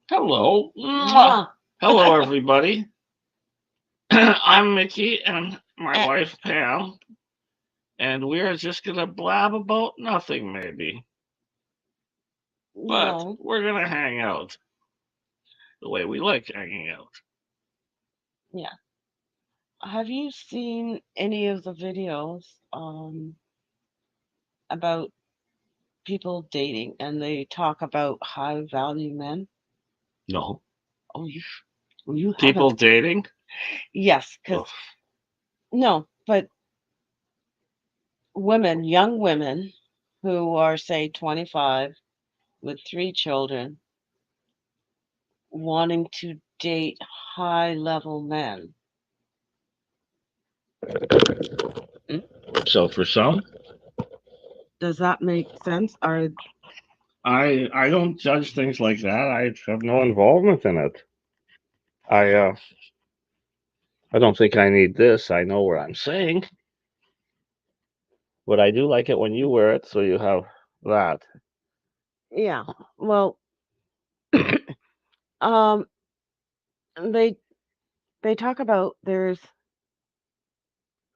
Hello. Mwah. Mwah. Hello, everybody. I'm Mickey and my Eh, wife Pam, and we are just going to blab about nothing, maybe. But no, we're going to hang out the way we like hanging out. yeah. Have you seen any of the videos about people dating and they talk about high value men? No. Oh, you People haven't. dating? Yes, because Ugh. no, but women, young women who are, say, 25 with three children wanting to date high level men. Mm, So for some, does that make sense? Are I don't judge things like that. I have no involvement in it. I don't think I need this. I know what I'm saying, but I do like it when you wear it, so you have that. yeah. Well, um, they they talk about there's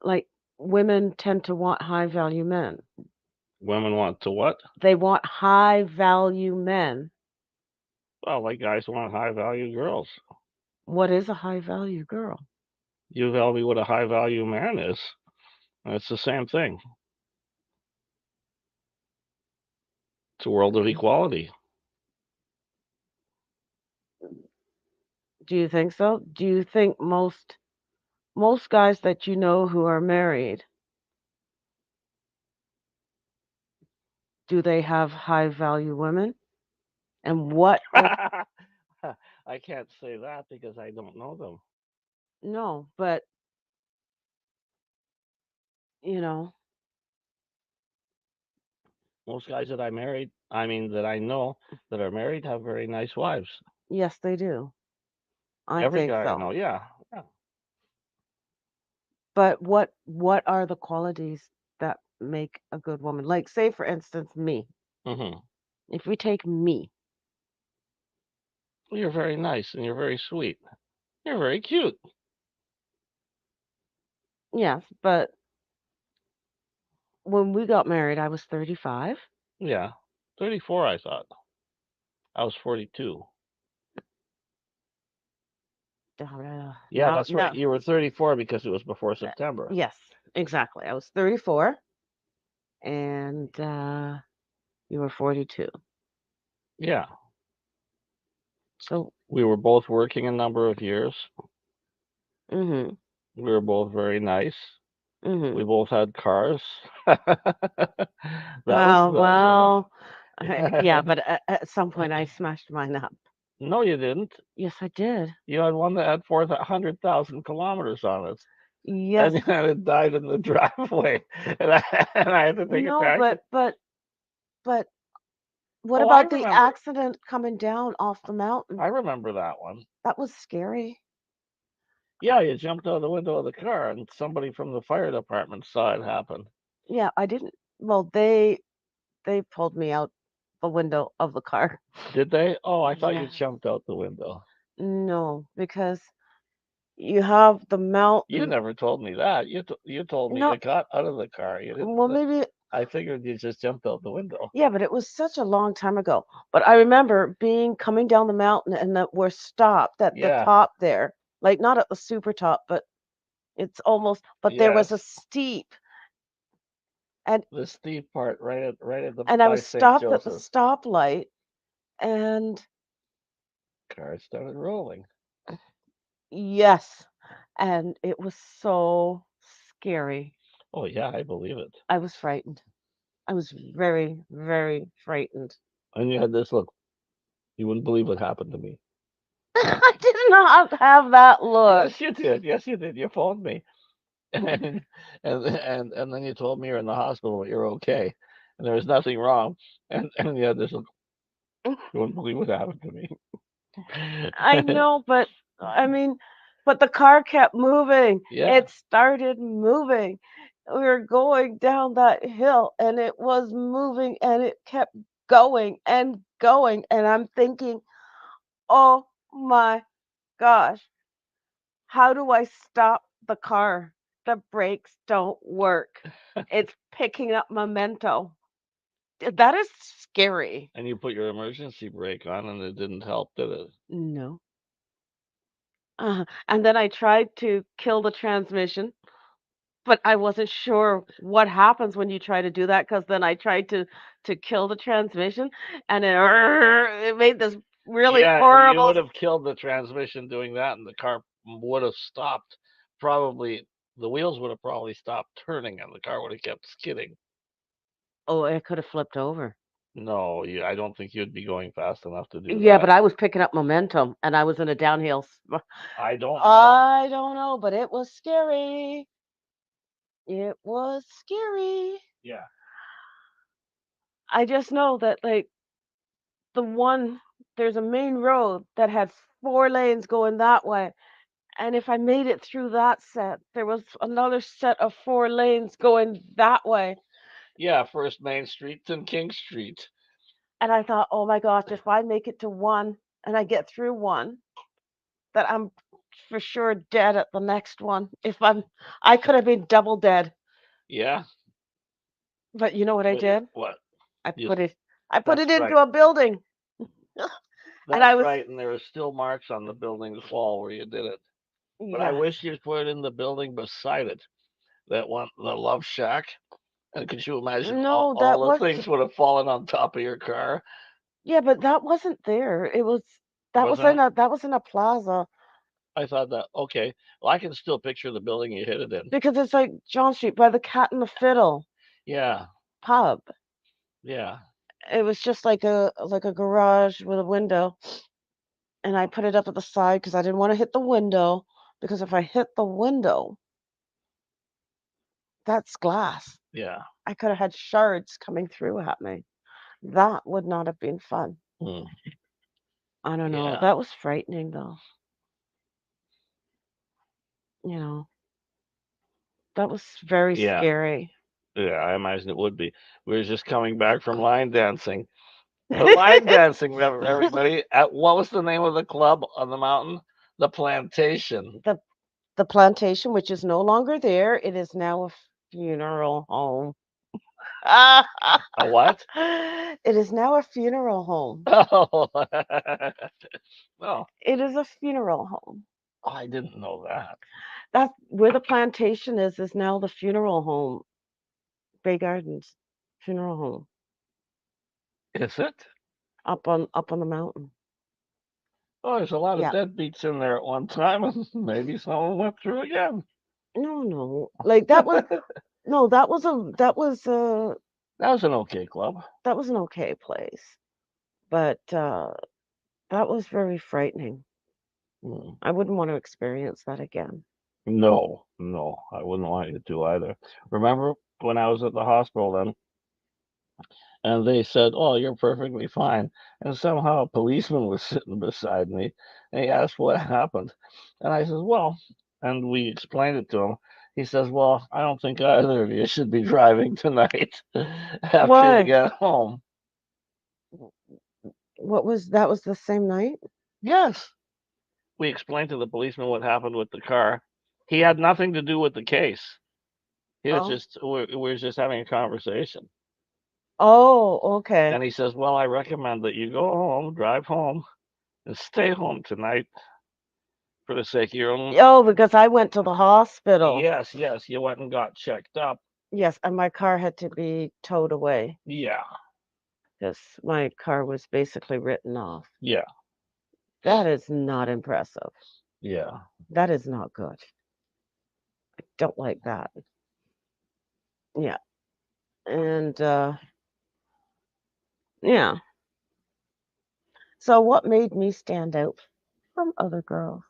like women tend to want high value men. Women want to what? They want high value men. Well, like guys want high value girls. What is a high value girl? You tell me what a high value man is. And it's the same thing. It's a world of equality. Do you think so? Do you think most guys that you know who are married, do they have high value women? And what if I can't say that because I don't know them. no, but you know, Most guys that that I know that are married have very nice wives. yes they do. I Every think guy I so. know, yeah. Yeah. But what are the qualities that make a good woman? Like say for instance me. Hmm. If we take me, Well, you're very nice and you're very sweet. You're very cute. yes, but when we got married I was 35. Yeah. 34, I thought. I was 42. Yeah, Now that's right. no. You were 34 because it was before September. Yes, exactly. I was 34 and you were 42. Yeah. So, We were both working a number of years. mhm. We were both very nice. Mhm. We both had cars. That was Well, the well, yeah, but at some point I smashed mine up. no, you didn't. Yes, I did. You had one that had 400,000 kilometers on it, Yes. and it died in the driveway, and I had to take it No, back. but what Oh, I about the remember. accident coming down off the mountain? I remember that one. That was scary. Yeah, you jumped out the window of the car, and somebody from the fire department saw it happen. Yeah, I didn't. Well, they pulled me out the window of the car. Did they? Oh, I thought you Yeah. jumped out the window. No, because you have the You mountain. never told me that. You told me No, you got out of the car. You didn't. well, maybe, I figured you just jumped out the window. yeah, but it was such a long time ago. But I remember being coming down the mountain and that we're stopped at the Yeah. top there, like not at the super top, but it's almost, but there was Yes. a steep, and The steep part right at the I by was St. stopped at the Joseph's. stoplight, and Car started rolling. yes, and it was so scary. Oh yeah, I believe it. I was frightened. I was very, very frightened. And you had this look. You wouldn't believe what happened to me. I did not have that look. Yes, you did. Yes, you did. You phoned me, and then you told me you're in the hospital, but you're okay, and there was nothing wrong. And you had this look. You wouldn't believe what happened to me. I know, but I mean, but the car kept moving. Yeah, It started moving. We were going down that hill and it was moving and it kept going and going. And I'm thinking, Oh my gosh. How do I stop the car? The brakes don't work. It's picking up memento. That is scary. And you put your emergency brake on, and it didn't help, did it? No. And then I tried to kill the transmission, but I wasn't sure what happens when you try to do that because then I tried to kill the transmission and it made this really Yeah, you horrible. would have killed the transmission doing that, and the car would have stopped. Probably the wheels would have probably stopped turning, and the car would have kept skidding. Oh, it could have flipped over. No, I don't think you'd be going fast enough to do Yeah, that. but I was picking up momentum and I was in a downhill. I don't know. I don't know, but it was scary. It was scary. Yeah, I just know that like the one there's a main road that had 4 lanes going that way. And if I made it through that set, there was another set of 4 lanes going that way. yeah. First Main Street and King Street. And I thought, oh my gosh, if I make it to one and I get through one, that I'm for sure dead at the next one. I could have been double dead. Yeah, But you know what I but yeah, did? what? I You, put it, I put that's it into right. a building, and I That's was, right. And there are still marks on the building's wall where you did it. But I yes, wish you'd put it in the building beside it. That one, the Love Shack. And could you imagine no, that all the was, things would have fallen on top of your car? yeah, but that wasn't there. Wasn't it? That was in a plaza I thought that, okay, well, I can still picture the building you hit it in. because it's like John Street by the Cat and the Fiddle Yeah, pub. yeah, It was just like a garage with a window, and I put it up at the side because I didn't want to hit the window because if I hit the window, that's glass. yeah. I could have had shards coming through at me. That would not have been fun. Mm, I don't know. yeah, That was frightening though. You know, that was very yeah, scary. yeah, I imagine it would be. We were just coming back from line dancing. Line dancing, everybody. At what was the name of the club on the mountain? The Plantation. the the plantation, which is no longer there, it is now a funeral home. A what? It is now a funeral home. Oh, well, It is a funeral home. I didn't know that. That's where the plantation is now the funeral home. Bay Gardens funeral home Is it? up on the mountain. Oh, there's a lot of Yeah. deadbeats in there at one time, and maybe someone went through again. No, no. Like that was no, That was an okay club. that was an okay place. But that was very frightening. Mm. I wouldn't want to experience that again. No, no, I wouldn't want you to either. Remember when I was at the hospital then, and they said, "Oh, you're perfectly fine," and somehow a policeman was sitting beside me, and he asked what happened, and I says, "Well," and we explained it to him. He says, "Well, I don't think either of you should be driving tonight after you Why? get home." What was that was the same night? Yes. We explained to the policeman what happened with the car. He had nothing to do with the case. He was Oh. just we were just having a conversation. Oh, okay. And he says, "Well, I recommend that you go home, drive home, and stay home tonight for the sake of your own." Oh, because I went to the hospital. Yes, yes, you went and got checked up. Yes, and my car had to be towed away Yeah, because my car was basically written off. yeah, That is not impressive. yeah, That is not good. Don't like that. Yeah. And yeah. So what made me stand out from other girls?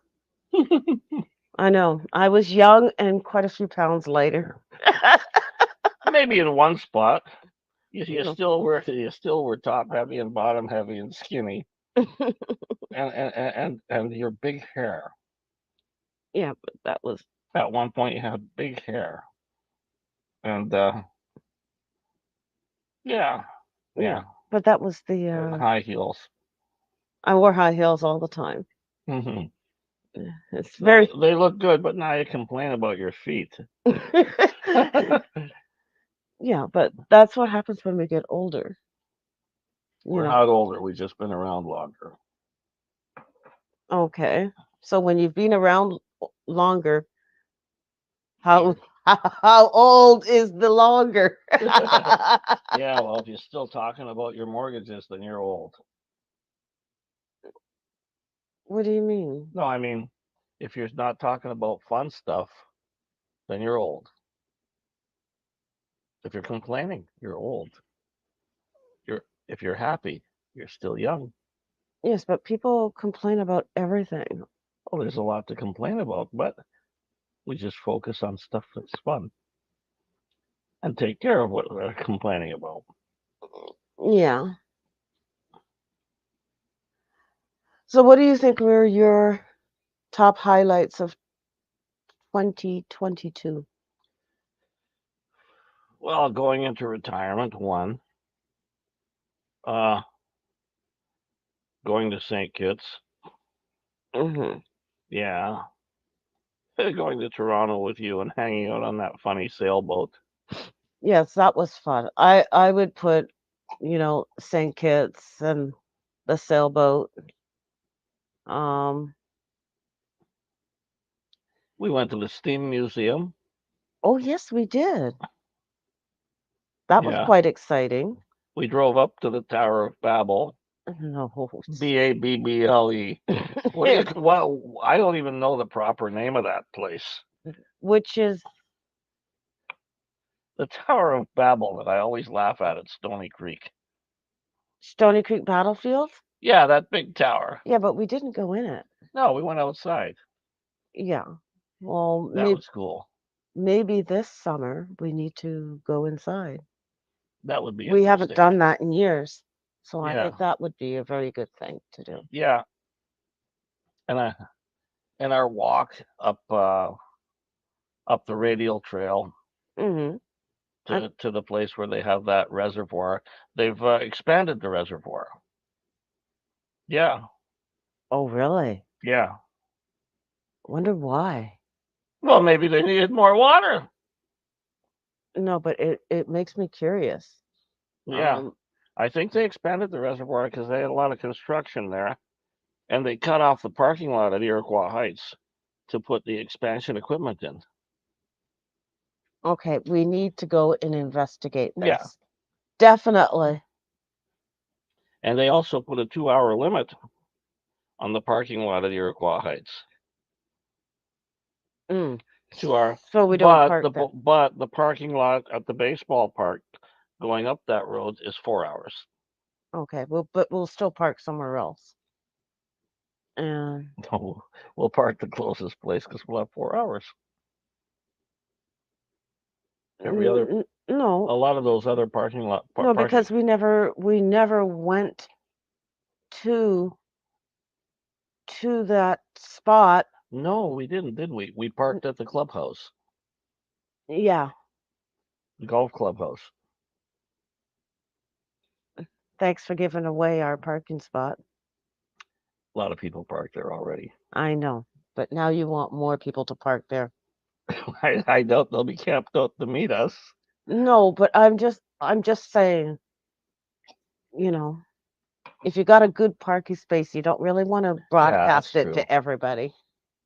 I know. I was young and quite a few pounds lighter. maybe in one spot. No. You still were top heavy and bottom heavy and skinny, and your big hair. Yeah, but that was At one point, you had big hair, and yeah, yeah. yeah, But that was and high heels. I wore high heels all the time. Hmm. It's very They look good, but now you complain about your feet. yeah, but that's what happens when we get older. You We're know. not older. We've just been around longer. Okay. So when you've been around longer, how how old is the longer? Yeah, well, if you're still talking about your mortgages, then you're old. What do you mean? No, I mean, if you're not talking about fun stuff, then you're old. If you're complaining, you're old. You're if you're happy, you're still young. Yes, but people complain about everything. Well, there's a lot to complain about, but we just focus on stuff that's fun and take care of what we're complaining about. Yeah. So what do you think were your top highlights of 2022? Well, going into retirement, one, uh, going to St. Kitts, Hmm. yeah, going to Toronto with you and hanging out on that funny sailboat. Yes, that was fun. I would put, St. Kitts and the sailboat. Um, We went to the Steam Museum. oh yes, we did. That was Yeah, quite exciting. we drove up to the Tower of Babel. No. Babble. What do you? Well, I don't even know the proper name of that place. Which is The Tower of Babel that I always laugh at Stony Creek. Stony Creek Battlefield. Yeah, that big tower. Yeah, but we didn't go in it. No, we went outside. Yeah. Well, That was cool. maybe this summer we need to go inside. That would be We haven't interesting. done that in years. So I Yeah, think that would be a very good thing to do. yeah. And our walk up the radial trail Hmm. And to the place where they have that reservoir. They've expanded the reservoir. Yeah, oh, really? yeah. Wonder why. Well, maybe they needed more water. No, but it makes me curious. Yeah, Um, I think they expanded the reservoir because they had a lot of construction there, and they cut off the parking lot at Iroquois Heights to put the expansion equipment in. okay, we need to go and investigate Yeah, this. Definitely. and they also put a 2-hour limit on the parking lot at Iroquois Heights. Mm. 2 hour, So we don't park there. but the parking lot at the baseball park going up that road is 4 hours. Okay, but we'll still park somewhere else. And No, we'll park the closest place because we'll have 4 hours. Every other, no, a lot of those other parking lot no, parking. because we never went to that spot. No, we didn't, did we? We parked at the clubhouse, Yeah, the golf clubhouse. thanks for giving away our parking spot. A lot of people park there already. I know, but now you want more people to park there. I doubt they'll be camped out to meet us. No, but I'm just saying, you know, if you got a good parking space, you don't really want to Yeah, that's broadcast it true. to everybody.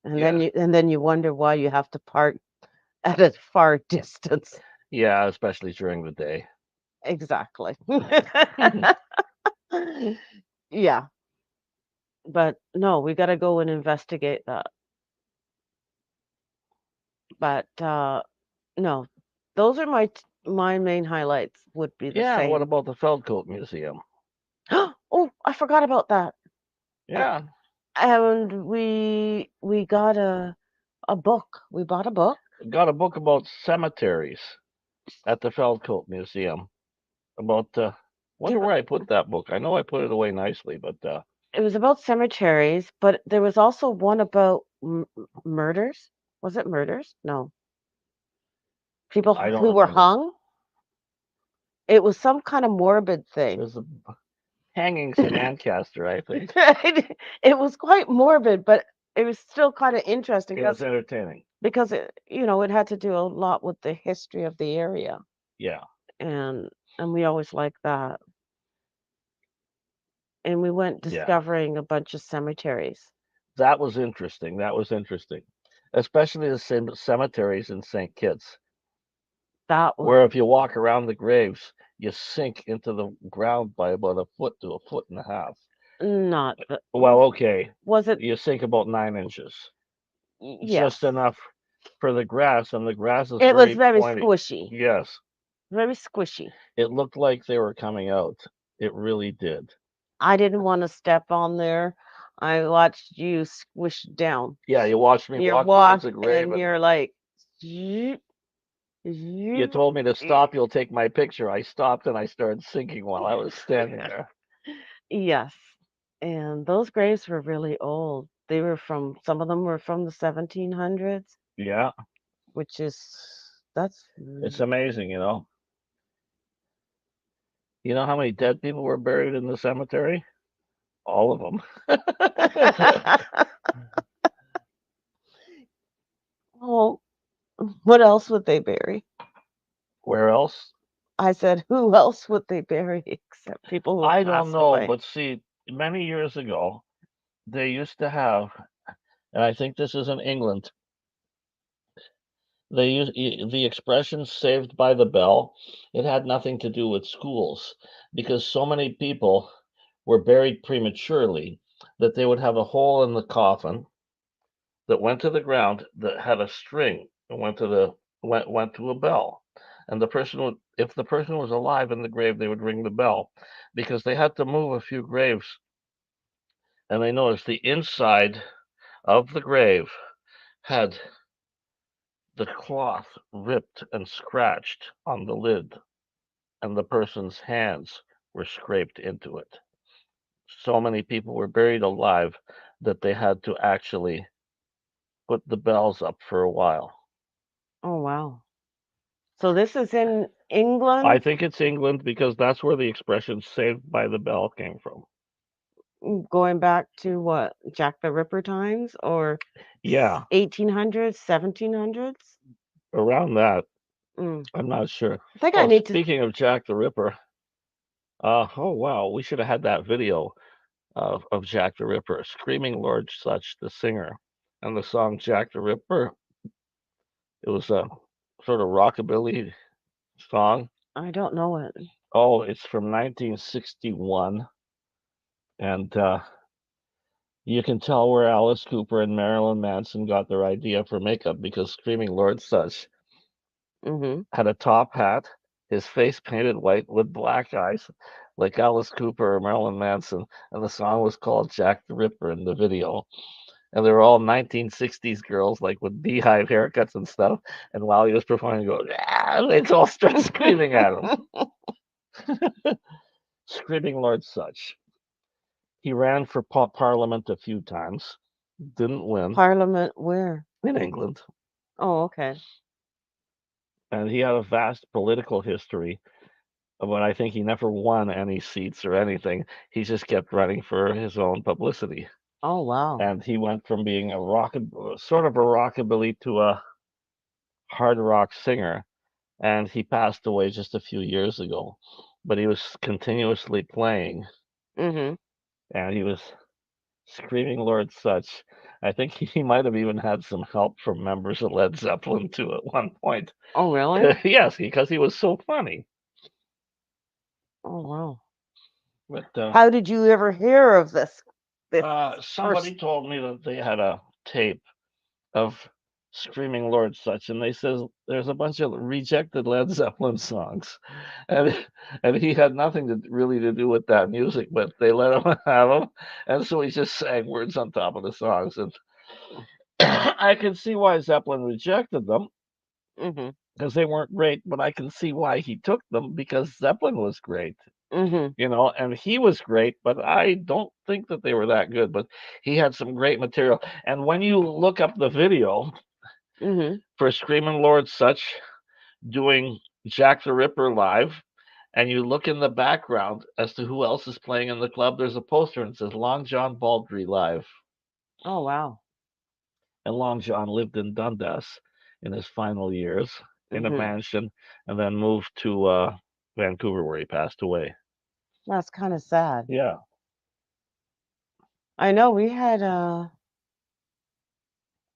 And then Yeah, you wonder why you have to park at a far distance. yeah, especially during the day. Exactly. Yeah, but no, we got to go and investigate that. But no, those are my main highlights would be the Yeah, what same. about the Feldcoat Museum? Oh, I forgot about that. A- Yeah, And we got a book. We bought a book. got a book about cemeteries at the Feldcoat Museum. About wonder It, where I put that book. I know I put it away nicely, but it was about cemeteries, but there was also one about murders. Was it murders? No, people I don't who were remember. hung. It was some kind of morbid thing. There's a Hangings in Ancaster, I think. It was quite morbid, but it was still kind of interesting It was entertaining. because it had to do a lot with the history of the area, Yeah, and we always liked that. And we went yeah. discovering a bunch of cemeteries. That was interesting. That was interesting. Especially the cemeteries in St. Kitts, That was where if you walk around the graves, you sink into the ground by about a foot to a foot and a half. not the Well, okay, was it? you sink about 9 inches. Yes, Just enough for the grass, and the grass is it was very very pointy. squishy, Yes, very squishy. it looked like they were coming out. It really did. I didn't want to step on there. I watched you squish down. Yeah, you watched me You're walk towards the walk grave, and and you're like, "Zoop, you zoop." told me to stop. You'll take my picture. I stopped and I started sinking while I was standing there. Yes. And those graves were really old. They were from some of them were from the 1700s, Yeah, which is that's it's amazing, you know. You know how many dead people were buried in the cemetery? All of them. Oh, what else would they bury? Where else? I said, who else would they bury except people who have I don't passed know, away? but see, many years ago, they used to have, and I think this is in England, they use the expression saved by the bell. It had nothing to do with schools because so many people were buried prematurely that they would have a hole in the coffin that went to the ground that had a string and went to a bell. And the person would, if the person was alive in the grave, they would ring the bell because they had to move a few graves. And they noticed the inside of the grave had the cloth ripped and scratched on the lid, and the person's hands were scraped into it. So many people were buried alive that they had to actually put the bells up for a while. Oh, wow. So this is in I England, think it's England because that's where the expression saved by the bell came from. going back to what, Jack the Ripper times or Yeah, 1800s, 1700s? around that. Mm. I'm not sure. I think I Oh, need to. speaking of Jack the Ripper, oh wow, we should have had that video of Jack the Ripper, Screaming Lord Such, the singer, and the song Jack the Ripper. It was a sort of rockabilly song. I don't know it. Oh, it's from 1961, and you can tell where Alice Cooper and Marilyn Manson got their idea for makeup because Screaming Lord Such Mm-hmm. had a top hat, his face painted white with black eyes, like Alice Cooper or Marilyn Manson, and the song was called Jack the Ripper in the video. And they were all 1960s girls, like with beehive haircuts and stuff. And while he was performing, go, ah, they'd all start screaming at him. Screaming Lord Such. He ran for Parliament a few times, didn't win Parliament where? in England, Oh, okay. and he had a vast political history. But I think he never won any seats or anything. He just kept running for his own publicity. Oh, wow. And he went from being a sort of a rockabilly to a hard rock singer. And he passed away just a few years ago. But he was continuously playing, Mm-hmm. and he was screaming Lord Such. I think he might have even had some help from members of Led Zeppelin too at one point. Oh, really? Yes, because he was so funny. Oh, wow. But How did you ever hear of this somebody person? told me that they had a tape of screaming Lord Such, and they says there's a bunch of rejected Led Zeppelin songs, and he had nothing to really to do with that music, but they let him have them, and so he just sang words on top of the songs, and I can see why Zeppelin rejected them Mm-hmm. because they weren't great, but I can see why he took them because Zeppelin was great. Mm-hmm. You know, and he was great, but I don't think that they were that good. But he had some great material. And when you look up the video Mm-hmm. for Screaming Lord Such doing Jack the Ripper live, and you look in the background as to who else is playing in the club, there's a poster and it says Long John Baldry live. Oh wow. And Long John lived in Dundas in his final years in a Mhm. mansion, and then moved to Vancouver where he passed away. That's kind of sad. Yeah. I know we had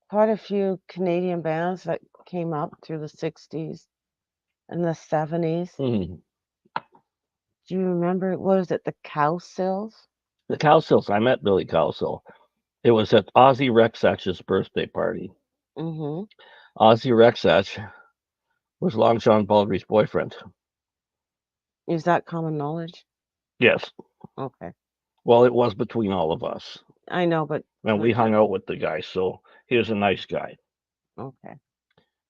quite a few Canadian bands that came up through the 60s and the 70s. Mhm. Do you remember, what was it, the Cowsills? The Cowsills. I met Billy Cowsill. It was at Ozzy Rexach's birthday party. Mm-hmm. Ozzy Rexach was Long John Baldry's boyfriend. Is that common knowledge? Yes. Okay. Well, it was between all of us. I know, but And for we hung out with the guy, so he was a nice guy. okay.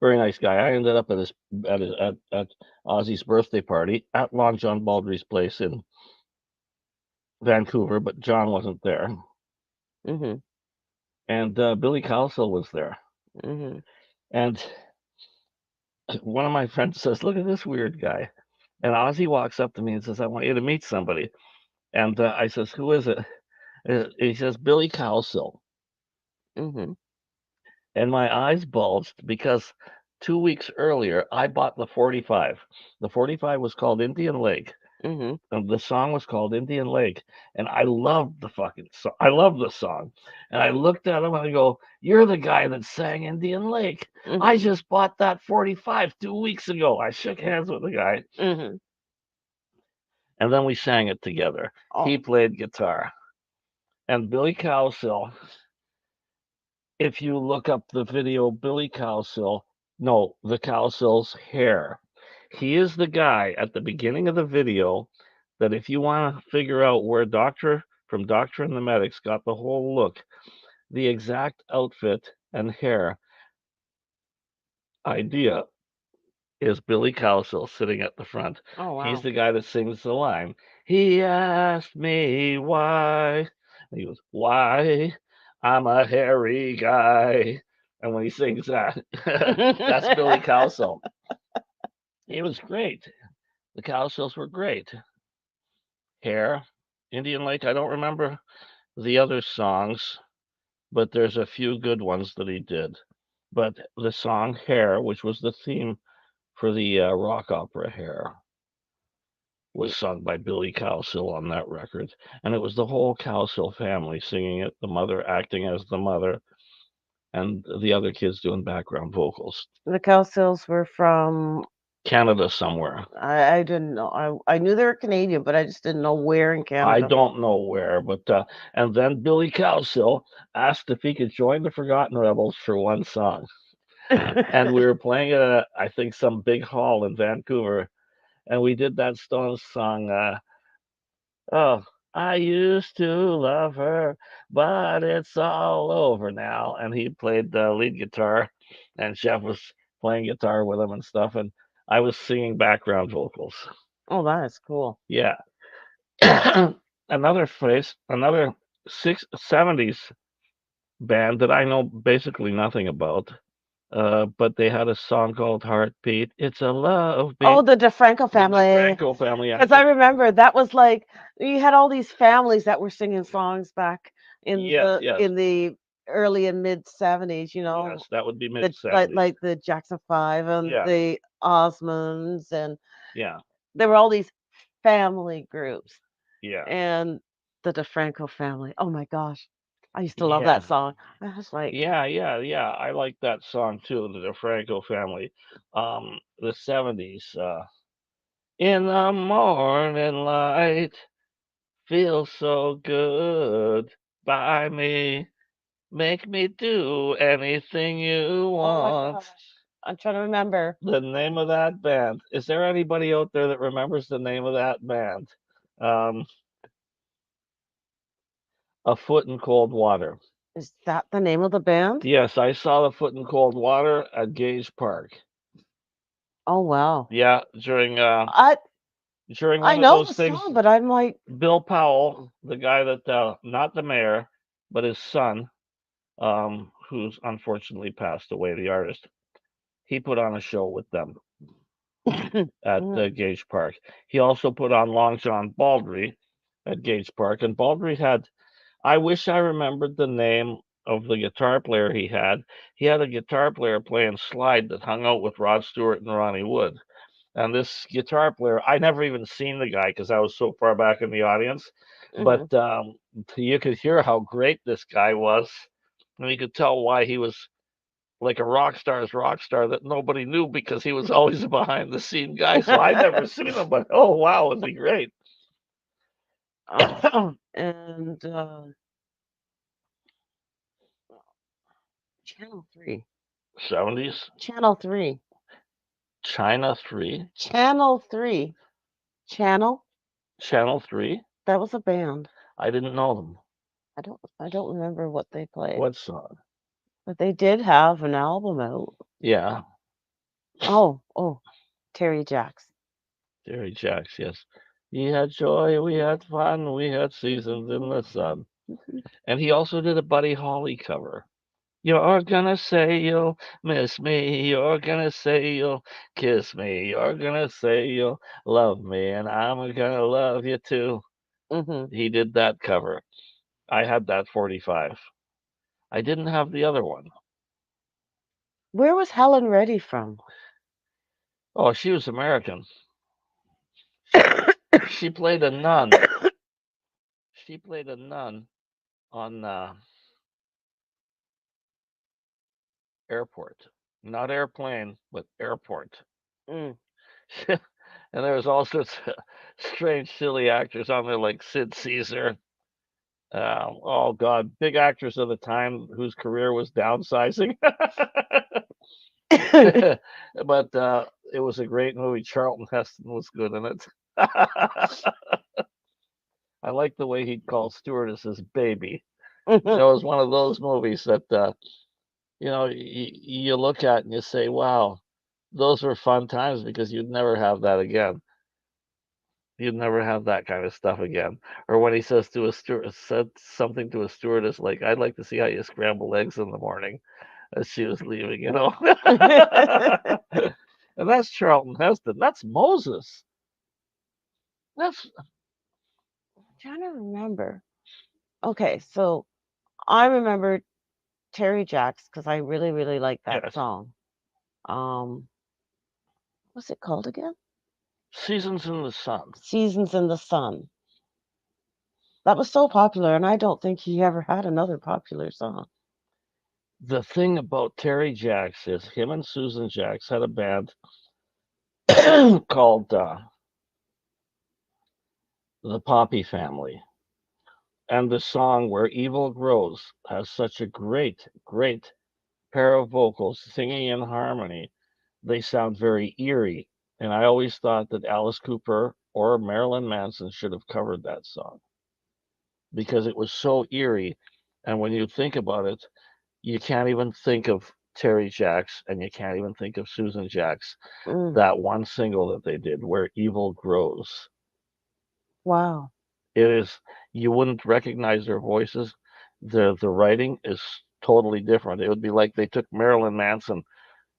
Very nice guy. I ended up at Ozzy's birthday party at Long John Baldry's place in Vancouver, but John wasn't there. Mm-hmm. And Billy Cowsill was there. Mm-hmm. And one of my friends says, "Look at this weird guy." And Ozzy walks up to me and says, "I want you to meet somebody." And I says, "Who is it?" He says, "Billy Cowsill." Mm-hmm. And my eyes bulged because 2 weeks earlier I bought the 45. The 45 was called Indian Lake, Mm-hmm. and the song was called Indian Lake, and I loved the fucking song. I love the song, and I looked at him and I go, "You're the guy that sang Indian Lake. I Mm-hmm. just bought that 45 2 weeks ago." I shook hands with the guy, Mm-hmm. and then we sang it together. Oh. He played guitar, and Billy Cowsill. If you look up the video, Billy Cowsill, no, the Cowsill's hair. He is the guy at the beginning of the video that if you want to figure out where Doctor from Doctor and the Medics got the whole look, the exact outfit and hair idea is Billy Cowsill sitting at the front. Oh He's wow. the guy that sings the line. He asked me why. And he goes, "Why? I'm a hairy guy." And when he sings that, that's Billy Cowsill. He was great. The Cowsills were great. Hair, Indian Lake. I don't remember the other songs, but there's a few good ones that he did. But the song Hair, which was the theme for the rock opera Hair, was Y- sung by Billy Cowsill on that record, and it was the whole Cowsill family singing it, the mother acting as the mother, and the other kids doing background vocals. the Cowsills were from, Canada somewhere. I didn't know. I knew they were Canadian, but I just didn't know where in I Canada. don't know where, but and then Billy Cowsill asked if he could join the Forgotten Rebels for one song, and we were playing at I think some big hall in Vancouver, and we did that Stones song. Oh, I used to love her, but it's all over now. And he played the lead guitar, and Jeff was playing guitar with him and stuff. And I was singing background vocals. Oh, that is cool. Yeah. Another 70s band that I know basically nothing about. But they had a song called Heartbeat. It's a love Oh, beat. the DeFranco The family. DeFranco family. I Because I think. remember that was like you had all these families that were singing songs back Yes, yes, in the early and mid 70s, yes. That would be mid the '70s. like the Jackson 5 and Yeah, the Osmonds, and yeah. there were all these family groups, Yeah. and the DeFranco family. Oh my gosh. I used to love Yeah. that song. I was like, Yeah. I like that song too, the DeFranco family. The '70s. In the morning light, feels so good by me. Make me do anything you oh my want. gosh. I'm trying to remember. The name of that band. Is there anybody out there that remembers the name of that band? Um, A Foot in Cold Water. Is that the name of the band? Yes, I saw The Foot in Cold Water at Gage Park. Oh wow. Yeah, I during I one of know those the things, song, but I'm like, Bill Powell, the guy that not the mayor, but his son, who's unfortunately passed away, the artist, he put on a show with them. at Mhm, Gage Park. He also put on Long John Baldry at Gage Park, and Baldry had. I wish I remembered the name of the guitar player he had. He had a guitar player playing slide that hung out with Rod Stewart and Ronnie Wood. And this guitar player, I never even seen the guy because I was so far back in the audience. But mhm. you could hear how great this guy was, and you could tell why he was like a rock star's rock star that nobody knew because he was always a behind the scene guy. So I never seen him, but oh wow, was he great? Oh, and Channel 3. 70s, Channel 3. China 3, Channel 3. Channel? Channel 3. That was a band. I didn't know them. I don't remember what they played, What song? but they did have an album out. Yeah, Oh, Terry Jacks. Jerry Jacks, yes. He had joy, we had fun, we had seasons in the sun. And he also did a Buddy Holly cover. You're gonna say you'll miss me. You're gonna say you'll kiss me. You're gonna say you'll love me, and I'm gonna love you too. Mhm. He did that cover. I had that 45. I didn't have the other one. Where was Helen Reddy from? Oh, she was American. She she played a nun. She played a nun on airport, not airplane, but airport. Mm. And there was all sorts of strange, silly actors on there like Sid Caesar. Oh God, big actors of the time whose career was downsizing. But it was a great movie. Charlton Heston was good in it. I like the way he'd call stewardesses baby. That Mhm. was one of those movies that you look at and you say, "Wow, those were fun times," because you'd never have that again. You'd never have that kind of stuff again. Or when he said something to a stewardess like, "I'd like to see how you scramble eggs in the morning," as she was leaving. And that's Charlton Heston. That's Moses. That's Trying to remember. Okay, so I remember Terry Jacks because I really, really like that yes. song. Um, what's it called again? Seasons in the Sun. Seasons in the Sun. That was so popular, and I don't think he ever had another popular song. The thing about Terry Jacks is him and Susan Jacks had a band called the Poppy Family. And the song Where Evil Grows has such a great, great pair of vocals singing in harmony. They sound very eerie. And I always thought that Alice Cooper or Marilyn Manson should have covered that song because it was so eerie. And when you think about it, you can't even think of Terry Jacks and you can't even think of Susan Jacks. Mm, That one single that they did, Where Evil Grows, wow. it is, you wouldn't recognize their voices. The writing is totally different. It would be like they took Marilyn Manson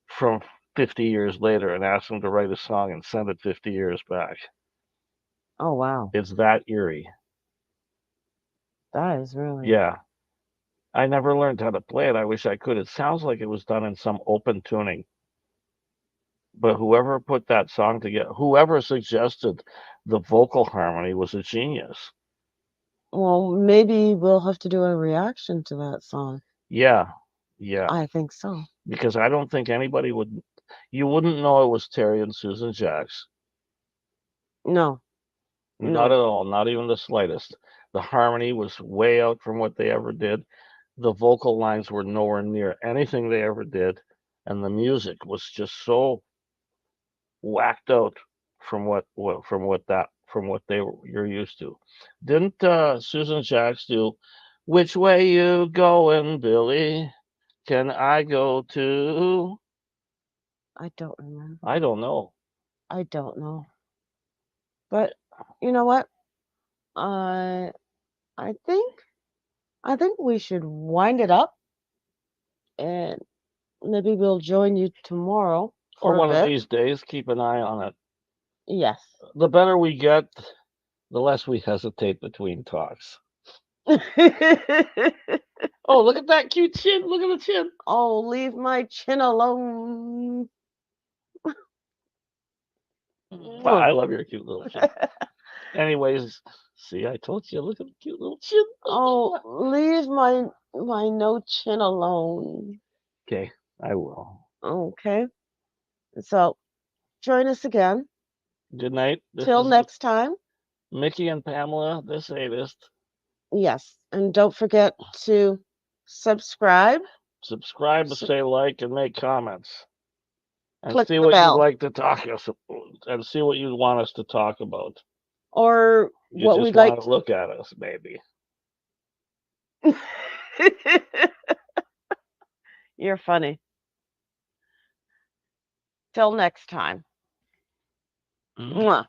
from 50 years later and asked him to write a song and send it 50 years back. Oh, wow. It's that eerie. That is really. Yeah. I never learned how to play it. I wish I could. It sounds like it was done in some open tuning. But whoever put that song together, whoever suggested the vocal harmony was a genius. Well, maybe we'll have to do a reaction to that song. Yeah. Yeah. I think so. Because I don't think anybody would, you wouldn't know it was Terry and Susan Jacks. No, Not at no. all, not even the slightest. The harmony was way out from what they ever did. The vocal lines were nowhere near anything they ever did, and the music was just so whacked out from what you're used to. Didn't Susan Jacks do "Which Way You Going, Billy? Can I go too?" I don't remember. I don't know. I don't know. But you know what? I I think I think we should wind it up and maybe we'll join you tomorrow Or for a one of bit. these days, keep an eye on it. Yes. The better we get, the less we hesitate between talks. Oh, look at that cute chin. Look at the chin. Oh, leave my chin alone. Mwah. I love your cute little chin. Anyways, see, I told you, look at the cute little chin. Oh, leave my no chin alone. Okay, I will. Okay. So join us again. Good night. This Till is next time. Mickey and Pamela, the sadist. Yes. And don't forget to subscribe, Subscribe, s- say like, and make comments. And click see the what you'd bell, like to talk us and see what you'd want us to talk about. or You what just we'd like want to look at us, maybe. to. You're funny. Till next time. Mm. Mwah.